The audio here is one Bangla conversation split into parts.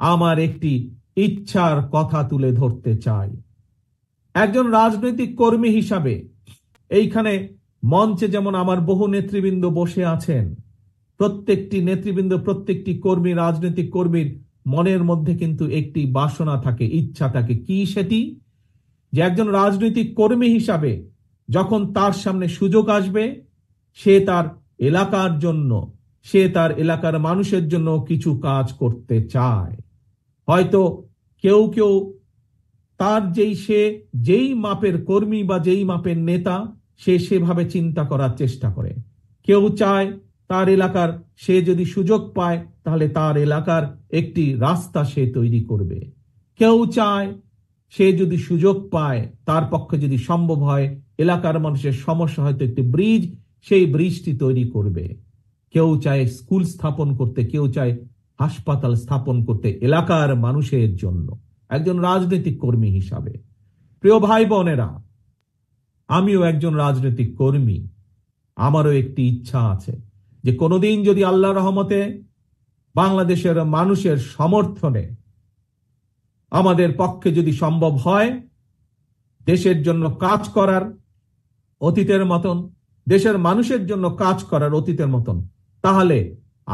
আমার একটি ইচ্ছার কথা তুলে ধরতে চাই। একজন রাজনৈতিক কর্মী হিসাবে এইখানে মঞ্চে যেমন আমার বহু নেতৃবৃন্দ বসে আছেন, প্রত্যেকটি নেতৃবৃন্দ, প্রত্যেকটি কর্মী, রাজনৈতিক কর্মীর মনের মধ্যে কিন্তু একটি বাসনা থাকে, ইচ্ছা থাকে। কি সেটি? যে একজন রাজনৈতিক কর্মী হিসাবে যখন তার সামনে সুযোগ আসবে, সে তার এলাকার জন্য, সে তার এলাকার মানুষের জন্য কিছু কাজ করতে চায়। হয়তো কেউ কেউ তার যেই মাপের কর্মী বা যেই মাপের নেতা, সে সেভাবে চিন্তা করার চেষ্টা করে। কেউ চায় তার এলাকার, সে যদি সুযোগ পায় তাহলে তার এলাকার একটি রাস্তা সে তৈরি করবে। কেউ চায় সে যদি সুযোগ পায়, তার পক্ষে যদি সম্ভব হয়, এলাকার মানুষের সমস্যা হয়তো একটি ব্রিজ, সেই ব্রিজটি তৈরি করবে। কেউ চায় স্কুল স্থাপন করতে, কেউ চায় হাসপাতাল স্থাপন করতে এলাকার মানুষের জন্য। একজন রাজনৈতিক কর্মী হিসাবে, প্রিয় ভাই বোনেরা, আমিও একজন রাজনৈতিক কর্মী। আমারও একটি ইচ্ছা আছে যে কোনোদিন যদি আল্লাহর রহমতে বাংলাদেশের মানুষের সমর্থনে আমাদের পক্ষে যদি সম্ভব হয় দেশের জন্য কাজ করার অতীতের মতন, দেশের মানুষের জন্য কাজ করার অতীতের মতন, তাহলে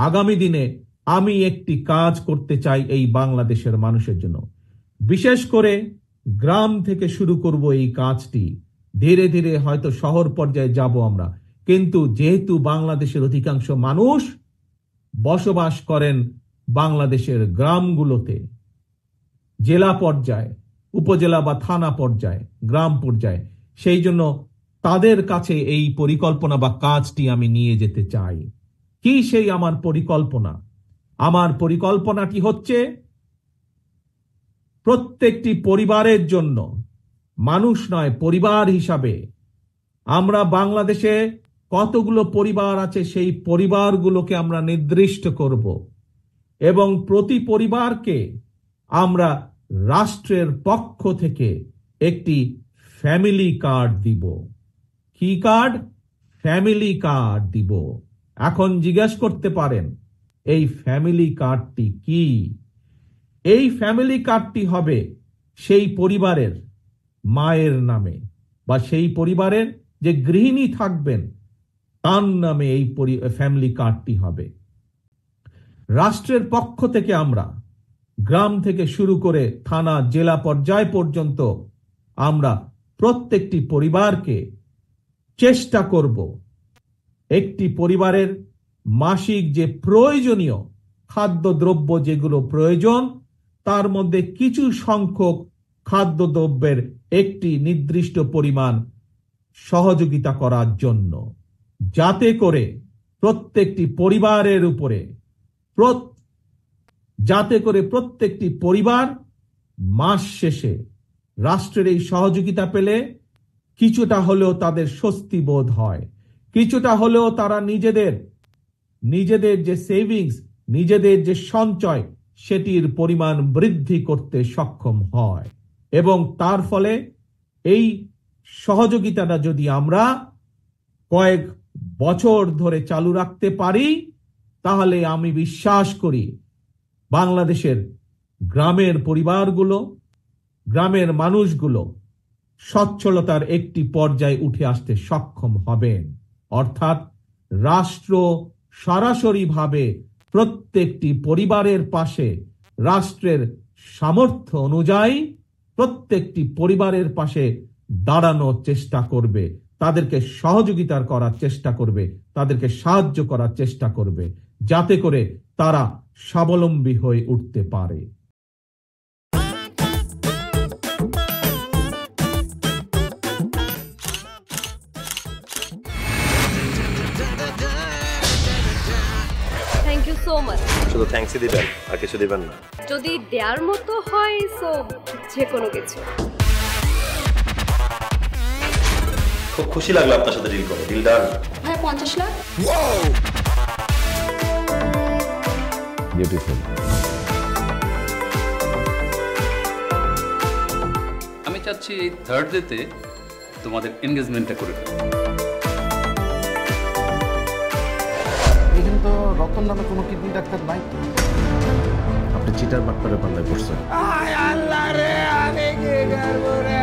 আগামী দিনে আমি একটি কাজ করতে চাই এই বাংলাদেশের মানুষের জন্য। বিশেষ করে গ্রাম থেকে শুরু করব এই কাজটি। ধীরে ধীরে হয়তো শহর পর্যায়ে যাব আমরা, কিন্তু যেহেতু বাংলাদেশের অধিকাংশ মানুষ বসবাস করেন বাংলাদেশের গ্রামগুলোতে, জেলা পর্যায়ে, উপজেলা বা থানা পর্যায়ে, গ্রাম পর্যায়ে, সেই জন্য তাদের কাছে এই পরিকল্পনা বা কাজটি আমি নিয়ে যেতে চাই। কি সেই আমার পরিকল্পনা? আমার পরিকল্পনাটি হচ্ছে প্রত্যেকটি পরিবারের জন্য, মানুষ নয়, পরিবার হিসাবে আমরা বাংলাদেশে কতগুলো পরিবার আছে সেই পরিবারগুলোকে আমরা নির্দিষ্ট করব এবং প্রতি পরিবারকে আমরা রাষ্ট্রের পক্ষ থেকে একটি ফ্যামিলি কার্ড দিব। কি কার্ড? ফ্যামিলি কার্ড দিব। এখন জিজ্ঞেস করতে পারেন এই ফ্যামিলি কার্ডটি কি? এই ফ্যামিলি কার্ডটি হবে সেই পরিবারের মায়ের নামে বা সেই পরিবারের যে গৃহিণী থাকবেন তার নামে এই ফ্যামিলি কার্ডটি হবে। রাষ্ট্রের পক্ষ থেকে আমরা গ্রাম থেকে শুরু করে থানা, জেলা পর্যায় পর্যন্ত আমরা প্রত্যেকটি পরিবারকে চেষ্টা করব একটি পরিবারের মাসিক যে প্রয়োজনীয় খাদ্যদ্রব্য যেগুলো প্রয়োজন, তার মধ্যে কিছু সংখ্যক খাদ্যদ্রব্যের একটি নির্দিষ্ট পরিমাণ সহযোগিতা করার জন্য, যাতে করে প্রত্যেকটি পরিবারের উপরে, যাতে করে প্রত্যেকটি পরিবার মাস শেষে রাষ্ট্রের এই সহযোগিতা পেলে কিছুটা হলেও তাদের স্বস্তি বোধ হয়, কিছুটা হলেও তারা নিজেদের যে সেভিংস, নিজেদের যে সঞ্চয়, সেটির পরিমাণ বৃদ্ধি করতে সক্ষম হয়। এবং তার ফলে এই সহযোগিতাটা যদি আমরা কয়েক বছর ধরে চালু রাখতে পারি, তাহলে আমি বিশ্বাস করি বাংলাদেশের গ্রামের পরিবারগুলো, গ্রামের মানুষগুলো সচ্ছলতার একটি পর্যায়ে উঠে আসতে সক্ষম হবেন। অর্থাৎ রাষ্ট্র সরাসরিভাবে প্রত্যেকটি পরিবারের পাশে, রাষ্ট্রের সামর্থ্য অনুযায়ী প্রত্যেকটি পরিবারের পাশে দাঁড়ানোর চেষ্টা করবে, তাদেরকে সহযোগিতা করার চেষ্টা করবে, তাদেরকে সাহায্য করার চেষ্টা করবে, যাতে করে তারা স্বাবলম্বী হয়ে উঠতে পারে। Thank you so much. শুধু থ্যাঙ্কসই দিবেন, আর কিছু দিবেন না? যদি দেওয়ার মতো হয় সো যে কোনো কিছু। খুব খুশি লাগলো আপনার সাথে ডিল করে। Deal done. হ্যাঁ, 50 লাখ। বিউটিফুল। আমি চাচ্ছি এই থার্ড ডেতে তোমাদের এনগেজমেন্টটা করে ফেলো। এখানে তো রতন নামে কোনো কিডনি ডাক্তার নাই তো। আপনি চিটার বাটপারে পাল্লায় পড়ছেন। আয় আল্লাহ রে, আমি কি করবো রে?